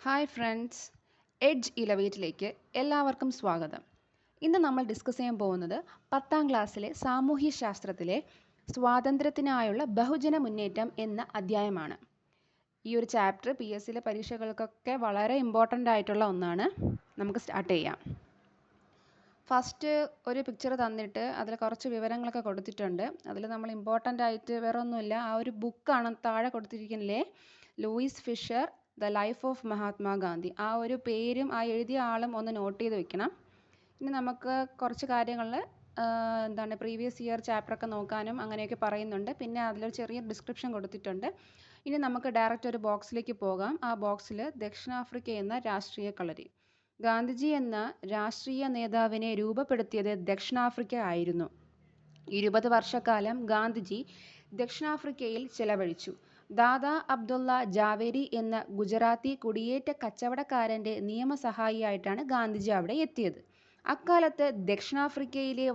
Hi friends, edge ഇലവേറ്റിലേക്ക് എല്ലാവർക്കും സ്വാഗതം. ഇന്ന് നമ്മൾ ഡിസ്കസ് ചെയ്യാൻ പോകുന്നത് 10ാം ക്ലാസ്സിലെ സാമൂഹ്യശാസ്ത്രത്തിലെ സ്വാതന്ത്ര്യത്തിനായുള്ള ബഹുജന മുന്നേറ്റം എന്ന അധ്യായമാണ്. ഈ ഒരു ചാപ്റ്റർ PSCയിലെ പരീക്ഷകൾക്കൊക്കെ വളരെ ഇമ്പോർട്ടൻ്റ് ആയിട്ടുള്ള ഒന്നാണ്. നമുക്ക് സ്റ്റാർട്ട് ചെയ്യാം. ഫസ്റ്റ് ഒരു പിക്ചർ തന്നിട്ട് അതിൽ കുറച്ച് വിവരങ്ങളൊക്കെ കൊടുത്തിട്ടുണ്ട്. അതിൽ നമ്മൾ ഇമ്പോർട്ടൻ്റ് ആയിട്ട് വേറെ ഒന്നുമില്ല, ആ ഒരു ബുക്കാണ് താഴെ കൊടുത്തിരിക്കുന്നില്ലേ, Luis Fisher the life of Mahatma Gandhi. ആ ഒരു പേരും ആ എഴുതിയ ആളും ഒന്ന് നോട്ട് ചെയ്ത് വെക്കണം. ഇനി നമുക്ക് കുറച്ച് കാര്യങ്ങളിൽ പ്രീവിയസ് ഇയർ ചാപ്റ്ററൊക്കെ നോക്കാനും അങ്ങനെയൊക്കെ പറയുന്നുണ്ട്. പിന്നെ അതിലൊരു ചെറിയ ഡിസ്ക്രിപ്ഷൻ കൊടുത്തിട്ടുണ്ട്. ഇനി നമുക്ക് ഡയറക്റ്റ് ഒരു ബോക്സിലേക്ക് പോകാം. ആ ബോക്സിൽ ദക്ഷിണാഫ്രിക്ക എന്ന രാഷ്ട്രീയ കളരി. ഗാന്ധിജി എന്ന രാഷ്ട്രീയ നേതാവിനെ രൂപപ്പെടുത്തിയത് ദക്ഷിണാഫ്രിക്ക ആയിരുന്നു. 20 വർഷക്കാലം ഗാന്ധിജി ദക്ഷിണാഫ്രിക്കയിൽ ചെലവഴിച്ചു. ദാദാ അബ്ദുള്ള ജാവേരി എന്ന ഗുജറാത്തി കുടിയേറ്റ കച്ചവടക്കാരൻ്റെ നിയമസഹായിയായിട്ടാണ് ഗാന്ധിജി അവിടെ എത്തിയത്. അക്കാലത്ത് ദക്ഷിണാഫ്രിക്കയിലെ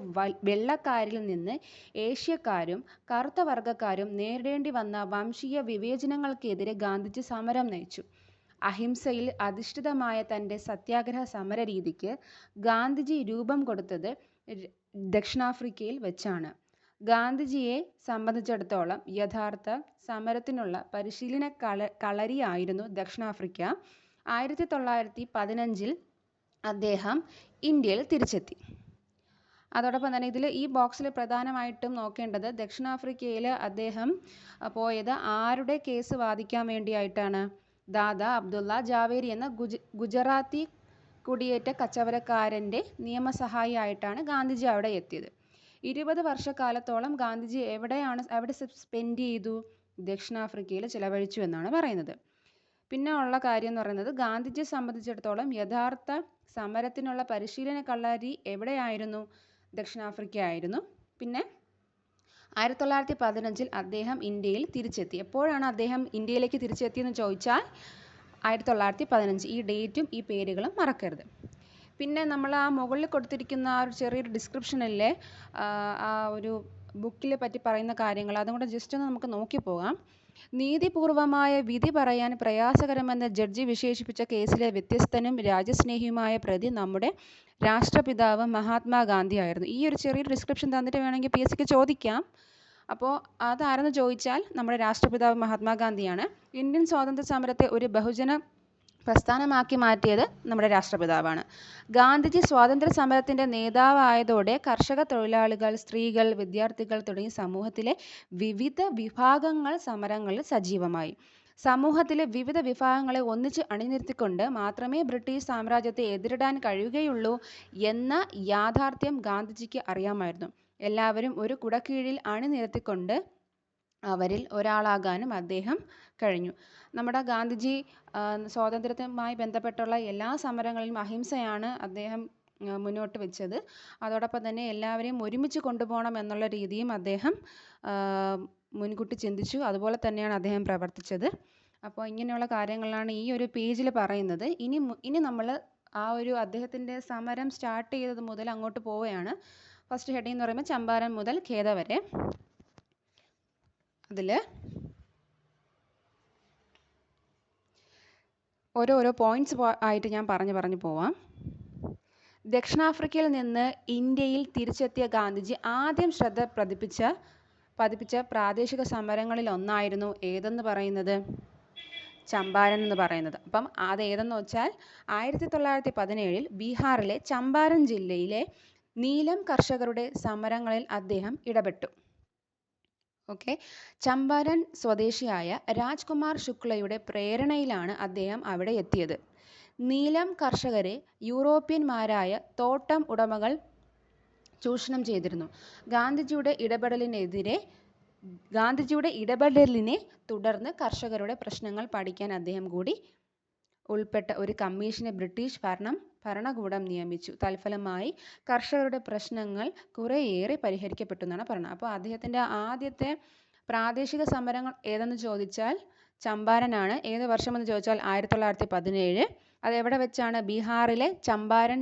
വെള്ളക്കാരിൽ നിന്ന് ഏഷ്യക്കാരും കറുത്ത വർഗ്ഗക്കാരും നേരിടേണ്ടി വന്ന വംശീയ വിവേചനങ്ങൾക്കെതിരെ ഗാന്ധിജി സമരം നയിച്ചു. അഹിംസയിൽ അധിഷ്ഠിതമായ തൻ്റെ സത്യാഗ്രഹ സമരരീതിക്ക് ഗാന്ധിജി രൂപം കൊടുത്തത് ദക്ഷിണാഫ്രിക്കയിൽ വെച്ചാണ്. ഗാന്ധിജിയെ സംബന്ധിച്ചിടത്തോളം യഥാർത്ഥ സമരത്തിനുള്ള പരിശീലന കളരിയായിരുന്നു ദക്ഷിണാഫ്രിക്ക. 1915 അദ്ദേഹം ഇന്ത്യയിൽ തിരിച്ചെത്തി. അതോടൊപ്പം തന്നെ ഈ ബോക്സിൽ പ്രധാനമായിട്ടും നോക്കേണ്ടത് ദക്ഷിണാഫ്രിക്കയിൽ അദ്ദേഹം പോയത് ആരുടെ കേസ് വാദിക്കാൻ വേണ്ടിയായിട്ടാണ്? ദാദാ അബ്ദുള്ള ജാവേരി എന്ന ഗുജറാത്തി കുടിയേറ്റ കച്ചവടക്കാരൻ്റെ നിയമസഹായിയായിട്ടാണ് ഗാന്ധിജി അവിടെ എത്തിയത്. 20 വർഷക്കാലത്തോളം ഗാന്ധിജി എവിടെ സ്പെൻഡ് ചെയ്തു? ദക്ഷിണാഫ്രിക്കയിൽ ചിലവഴിച്ചു എന്നാണ് പറയുന്നത്. പിന്നെ ഉള്ള കാര്യം എന്ന് പറയുന്നത്, ഗാന്ധിജിയെ സംബന്ധിച്ചിടത്തോളം യഥാർത്ഥ സമരത്തിനുള്ള പരിശീലന കളരി എവിടെയായിരുന്നു? ദക്ഷിണാഫ്രിക്ക ആയിരുന്നു. പിന്നെ 1915 അദ്ദേഹം ഇന്ത്യയിൽ തിരിച്ചെത്തി. എപ്പോഴാണ് അദ്ദേഹം ഇന്ത്യയിലേക്ക് തിരിച്ചെത്തിയെന്ന് ചോദിച്ചാൽ 1915. ഈ ഡേറ്റും ഈ പേരുകളും മറക്കരുത്. പിന്നെ നമ്മൾ ആ മുകളിൽ കൊടുത്തിരിക്കുന്ന ആ ഒരു ചെറിയൊരു ഡിസ്ക്രിപ്ഷനിലെ ആ ഒരു ബുക്കിലെ പറ്റി പറയുന്ന കാര്യങ്ങൾ അതും കൂടെ ജസ്റ്റ് ഒന്ന് നമുക്ക് നോക്കി പോകാം. നീതിപൂർവമായ വിധി പറയാൻ പ്രയാസകരമെന്ന് ജഡ്ജി വിശേഷിപ്പിച്ച കേസിലെ വ്യത്യസ്തനും രാജ്യസ്നേഹിയുമായ പ്രതി നമ്മുടെ രാഷ്ട്രപിതാവ് മഹാത്മാഗാന്ധി ആയിരുന്നു. ഈ ഒരു ചെറിയൊരു ഡിസ്ക്രിപ്ഷൻ തന്നിട്ട് വേണമെങ്കിൽ PSCക്ക് ചോദിക്കാം. അപ്പോൾ അതാരെന്ന് ചോദിച്ചാൽ നമ്മുടെ രാഷ്ട്രപിതാവ് മഹാത്മാഗാന്ധിയാണ്. ഇന്ത്യൻ സ്വാതന്ത്ര്യ സമരത്തെ ഒരു ബഹുജന പ്രസ്ഥാനമാക്കി മാറ്റിയത് നമ്മുടെ രാഷ്ട്രപിതാവാണ്. ഗാന്ധിജി സ്വാതന്ത്ര്യ സമരത്തിൻ്റെ നേതാവായതോടെ കർഷക തൊഴിലാളികൾ, സ്ത്രീകൾ, വിദ്യാർത്ഥികൾ തുടങ്ങി സമൂഹത്തിലെ വിവിധ വിഭാഗങ്ങൾ സമരങ്ങളിൽ സജീവമായി. സമൂഹത്തിലെ വിവിധ വിഭാഗങ്ങളെ ഒന്നിച്ച് അണിനിർത്തിക്കൊണ്ട് മാത്രമേ ബ്രിട്ടീഷ് സാമ്രാജ്യത്തെ എതിരിടാൻ കഴിയുകയുള്ളൂ എന്ന യാഥാർത്ഥ്യം ഗാന്ധിജിക്ക് അറിയാമായിരുന്നു. എല്ലാവരും ഒരു കുടക്കീഴിൽ അണിനിരത്തിക്കൊണ്ട് അവരിൽ ഒരാളാകാനും അദ്ദേഹം കഴിഞ്ഞു. നമ്മുടെ ഗാന്ധിജി സ്വാതന്ത്ര്യവുമായി ബന്ധപ്പെട്ടുള്ള എല്ലാ സമരങ്ങളിലും അഹിംസയാണ് അദ്ദേഹം മുന്നോട്ട് വെച്ചത്. അതോടൊപ്പം തന്നെ എല്ലാവരെയും ഒരുമിച്ച് കൊണ്ടുപോകണം എന്നുള്ള രീതിയും അദ്ദേഹം മുൻകൂട്ടി ചിന്തിച്ചു. അതുപോലെ തന്നെയാണ് അദ്ദേഹം പ്രവർത്തിച്ചത്. അപ്പോൾ ഇങ്ങനെയുള്ള കാര്യങ്ങളാണ് ഈ ഒരു പേജിൽ പറയുന്നത്. ഇനി നമ്മൾ ആ ഒരു അദ്ദേഹത്തിൻ്റെ സമരം സ്റ്റാർട്ട് ചെയ്തത് മുതൽ അങ്ങോട്ട് പോവുകയാണ്. ഫസ്റ്റ് ഹെഡിങ് എന്ന് പറയുമ്പോൾ ചമ്പാരൻ മുതൽ ഖേദ വരെ. അതിൽ ഓരോരോ പോയിന്റ്സ് ആയിട്ട് ഞാൻ പറഞ്ഞു പോവാം. ദക്ഷിണാഫ്രിക്കയിൽ നിന്ന് ഇന്ത്യയിൽ തിരിച്ചെത്തിയ ഗാന്ധിജി ആദ്യം ശ്രദ്ധ പതിപ്പിച്ച പ്രാദേശിക സമരങ്ങളിൽ ഒന്നായിരുന്നു ഏതെന്ന് പറയുന്നത്? ചമ്പാരൻ എന്ന് പറയുന്നത്. അപ്പം അത് ഏതെന്ന് വെച്ചാൽ 1917 ബീഹാറിലെ ചമ്പാരൻ ജില്ലയിലെ നീലം കർഷകരുടെ സമരങ്ങളിൽ അദ്ദേഹം ഇടപെട്ടു. ഓക്കെ, ചമ്പാരൻ സ്വദേശിയായ രാജ്കുമാർ ശുക്ലയുടെ പ്രേരണയിലാണ് അദ്ദേഹം അവിടെ എത്തിയത്. നീലം കർഷകരെ യൂറോപ്യന്മാരായ തോട്ടം ഉടമകൾ ചൂഷണം ചെയ്തിരുന്നു. ഗാന്ധിജിയുടെ ഇടപെടലിനെ തുടർന്ന് കർഷകരുടെ പ്രശ്നങ്ങൾ പഠിക്കാൻ അദ്ദേഹം കൂടി ഉൾപ്പെട്ട ഒരു കമ്മീഷനെ ബ്രിട്ടീഷ് ഭരണകൂടം നിയമിച്ചു. തൽഫലമായി കർഷകരുടെ പ്രശ്നങ്ങൾ കുറേയേറെ പരിഹരിക്കപ്പെട്ടു എന്നാണ് പറയുന്നത്. അപ്പോൾ അദ്ദേഹത്തിൻ്റെ ആദ്യത്തെ പ്രാദേശിക സമരങ്ങൾ ഏതെന്ന് ചോദിച്ചാൽ ചമ്പാരനാണ്. ഏത് വർഷമെന്ന് ചോദിച്ചാൽ 1917. അതെവിടെ വെച്ചാണ്? ബീഹാറിലെ ചമ്പാരൻ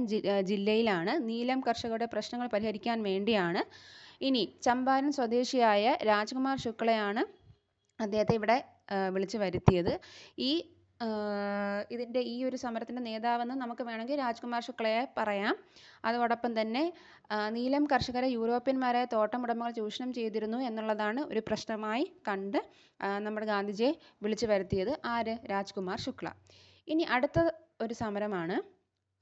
ജില്ലയിലാണ്. നീലം കർഷകരുടെ പ്രശ്നങ്ങൾ പരിഹരിക്കാൻ വേണ്ടിയാണ്. ഇനി ചമ്പാരൻ സ്വദേശിയായ രാജ്കുമാർ ശുക്ലയാണ് അദ്ദേഹത്തെ ഇവിടെ വിളിച്ചു വരുത്തിയത്. ഈ ഇതിൻ്റെ ഈ ഒരു സമരത്തിൻ്റെ നേതാവെന്ന് നമുക്ക് വേണമെങ്കിൽ രാജ്കുമാർ ശുക്ലയെ പറയാം. അതോടൊപ്പം തന്നെ നീലം കർഷകരെ യൂറോപ്യന്മാരായ തോട്ടമുടമകൾ ചൂഷണം ചെയ്തിരുന്നു എന്നുള്ളതാണ് ഒരു പ്രശ്നമായി കണ്ട് നമ്മുടെ ഗാന്ധിജിയെ വിളിച്ചു വരുത്തിയത്. ആര്? രാജ്കുമാർ ശുക്ല. ഇനി അടുത്ത ഒരു സമരമാണ്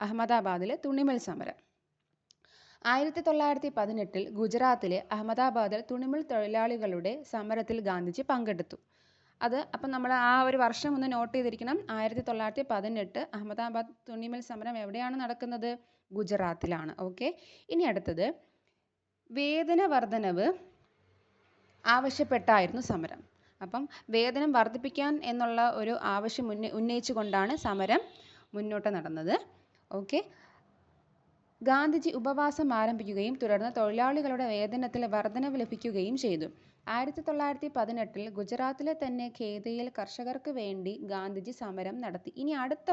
അഹമ്മദാബാദിലെ തുണിമിൽ സമരം. 1918 ഗുജറാത്തിലെ അഹമ്മദാബാദിൽ തുണിമിൽ തൊഴിലാളികളുടെ സമരത്തിൽ ഗാന്ധിജി പങ്കെടുത്തു. അപ്പം നമ്മൾ ആ ഒരു വർഷം ഒന്ന് നോട്ട് ചെയ്തിരിക്കണം. 1918 അഹമ്മദാബാദ് തുണിമിൽ സമരം എവിടെയാണ് നടക്കുന്നത്? ഗുജറാത്തിലാണ്. ഓക്കെ. ഇനി അടുത്തത് വേതന വർധനവ് ആവശ്യപ്പെട്ടായിരുന്നു സമരം. അപ്പം വേതനം വർദ്ധിപ്പിക്കാൻ എന്നുള്ള ഒരു ആവശ്യം ഉന്നയിച്ചുകൊണ്ടാണ് സമരം മുന്നോട്ട് നടന്നത്. ഓക്കെ. ഗാന്ധിജി ഉപവാസം ആരംഭിക്കുകയും തുടർന്ന് തൊഴിലാളികളുടെ വേതനത്തിൽ വർധനവ് ലഭിക്കുകയും ചെയ്തു. 1918 ഗുജറാത്തിലെ തന്നെ ഖേദയിൽ കർഷകർക്ക് വേണ്ടി ഗാന്ധിജി സമരം നടത്തി. ഇനി അടുത്ത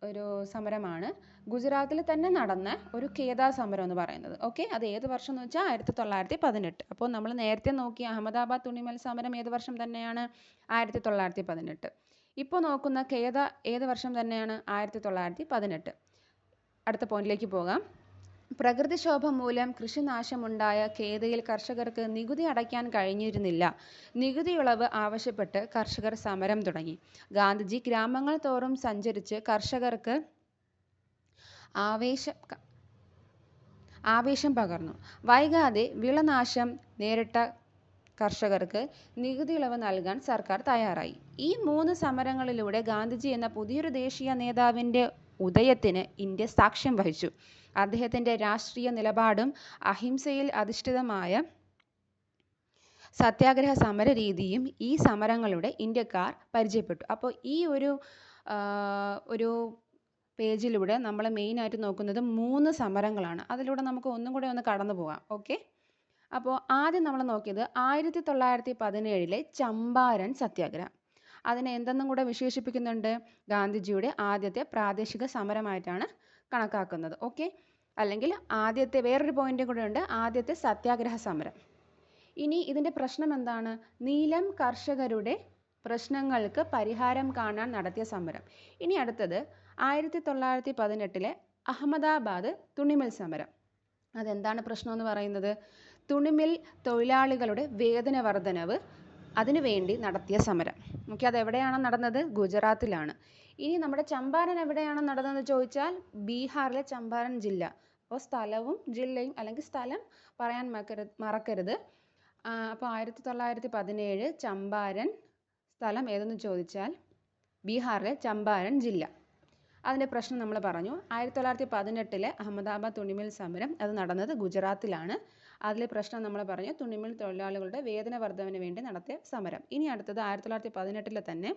ഒരു സമരമാണ് ഗുജറാത്തിൽ തന്നെ നടന്ന ഒരു ഖേദ സമരം എന്ന് പറയുന്നത്. ഓക്കെ. അത് ഏത് വർഷം എന്ന് വെച്ചാൽ 1918. അപ്പോൾ നമ്മൾ നേരത്തെ നോക്കിയ അഹമ്മദാബാദ് തുണിമിൽ സമരം ഏത് വർഷം തന്നെയാണ്? 1918. ഇപ്പോൾ നോക്കുന്ന ഖേദ ഏത് വർഷം തന്നെയാണ്? 1918. അടുത്ത പോയിന്റിലേക്ക് പോകാം. പ്രകൃതിക്ഷോഭം മൂലം കൃഷിനാശമുണ്ടായ ഖേദയിൽ കർഷകർക്ക് നികുതി അടയ്ക്കാൻ കഴിഞ്ഞിരുന്നില്ല. നികുതി ഇളവ് ആവശ്യപ്പെട്ട് കർഷകർ സമരം തുടങ്ങി. ഗാന്ധിജി ഗ്രാമങ്ങൾ തോറും സഞ്ചരിച്ച് കർഷകർക്ക് ആവേശം പകർന്നു. വൈകാതെ വിളനാശം നേരിട്ട കർഷകർക്ക് നികുതി ഇളവ് നൽകാൻ സർക്കാർ തയ്യാറായി. ഈ 3 സമരങ്ങളിലൂടെ ഗാന്ധിജി എന്ന പുതിയൊരു ദേശീയ നേതാവിൻ്റെ ഉദയത്തിന് ഇന്ത്യ സാക്ഷ്യം വഹിച്ചു. അദ്ദേഹത്തിൻ്റെ രാഷ്ട്രീയ നിലപാടും അഹിംസയിൽ അധിഷ്ഠിതമായ സത്യാഗ്രഹ സമര രീതിയും ഈ സമരങ്ങളുടെ ഇന്ത്യക്കാർ പരിചയപ്പെട്ടു. അപ്പോൾ ഈ ഒരു പേജിലൂടെ നമ്മൾ മെയിനായിട്ട് നോക്കുന്നത് 3 സമരങ്ങളാണ്. അതിലൂടെ നമുക്ക് ഒന്നും കൂടെ ഒന്ന് കടന്നു പോകാം. ഓക്കെ. അപ്പോൾ ആദ്യം നമ്മൾ നോക്കിയത് 1917 ചമ്പാരൻ സത്യാഗ്രഹം. അതിനെ എന്തെന്നും കൂടെ വിശേഷിപ്പിക്കുന്നുണ്ട്? ഗാന്ധിജിയുടെ ആദ്യത്തെ പ്രാദേശിക സമരമായിട്ടാണ് കണക്കാക്കുന്നത്. ഓക്കെ. അല്ലെങ്കിൽ ആദ്യത്തെ വേറൊരു പോയിന്റ് കൂടെ ഉണ്ട്, ആദ്യത്തെ സത്യാഗ്രഹ സമരം. ഇനി ഇതിൻ്റെ പ്രശ്നം എന്താണ്? നീലം കർഷകരുടെ പ്രശ്നങ്ങൾക്ക് പരിഹാരം കാണാൻ നടത്തിയ സമരം. ഇനി അടുത്തത് 1918 അഹമ്മദാബാദ് തുണിമിൽ സമരം. അതെന്താണ് പ്രശ്നം എന്ന് പറയുന്നത്? തുണിമിൽ തൊഴിലാളികളുടെ വേതന വർധനവ് അതിനുവേണ്ടി നടത്തിയ സമരം. ഓക്കെ. അതെവിടെയാണ് നടന്നത്? ഗുജറാത്തിലാണ്. ഇനി നമ്മുടെ ചമ്പാരൻ എവിടെയാണ് നടന്നതെന്ന് ചോദിച്ചാൽ ബീഹാറിലെ ചമ്പാരൻ ജില്ല. അപ്പോൾ സ്ഥലവും ജില്ലയും അല്ലെങ്കിൽ സ്ഥലം പറയാൻ മറക്കരുത്. അപ്പോൾ 1917 ചമ്പാരൻ, സ്ഥലം ഏതെന്ന് ചോദിച്ചാൽ ബീഹാറിലെ ചമ്പാരൻ ജില്ല. അതിൻ്റെ പ്രശ്നം നമ്മൾ പറഞ്ഞു. 1918 അഹമ്മദാബാദ് തുണിമിൽ സമരം അത് നടന്നത് ഗുജറാത്തിലാണ്. അതിലെ പ്രശ്നം നമ്മൾ പറഞ്ഞു, തുണിമിൽ തൊഴിലാളികളുടെ വേതന വർധനവിന് വേണ്ടി നടത്തിയ സമരം. ഇനി അടുത്തത് 1918 തന്നെ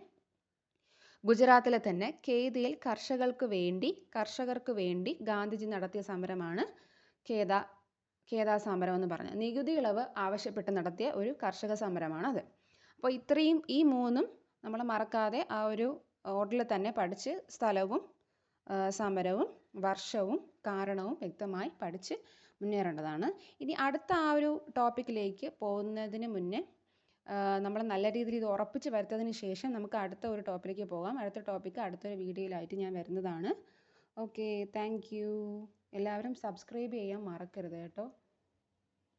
ഗുജറാത്തിലെ തന്നെ ഖേദയിൽ കർഷകർക്ക് വേണ്ടി ഗാന്ധിജി നടത്തിയ സമരമാണ് ഖേദ സമരം എന്ന് പറഞ്ഞത്. നികുതി ഇളവ് ആവശ്യപ്പെട്ട് നടത്തിയ ഒരു കർഷക സമരമാണത്. അപ്പോൾ ഈ 3 നമ്മൾ മറക്കാതെ ആ ഒരു ഓർഡറിൽ തന്നെ പഠിച്ച് സ്ഥലവും സമരവും വർഷവും കാരണവും വ്യക്തമായി പഠിച്ച് മുന്നേറേണ്ടതാണ്. ഇനി അടുത്ത ആ ഒരു ടോപ്പിക്കിലേക്ക് പോകുന്നതിന് മുന്നേ നമ്മൾ നല്ല രീതിയിൽ ഇത് ഉറപ്പിച്ച് വരുത്തതിന് ശേഷം നമുക്ക് അടുത്ത ഒരു ടോപ്പിലേക്ക് പോകാം. അടുത്ത ടോപ്പിക്ക് അടുത്തൊരു വീഡിയോയിലായിട്ട് ഞാൻ വരുന്നതാണ്. ഓക്കെ. Thank you. എല്ലാവരും സബ്സ്ക്രൈബ് ചെയ്യാൻ മറക്കരുത് കേട്ടോ.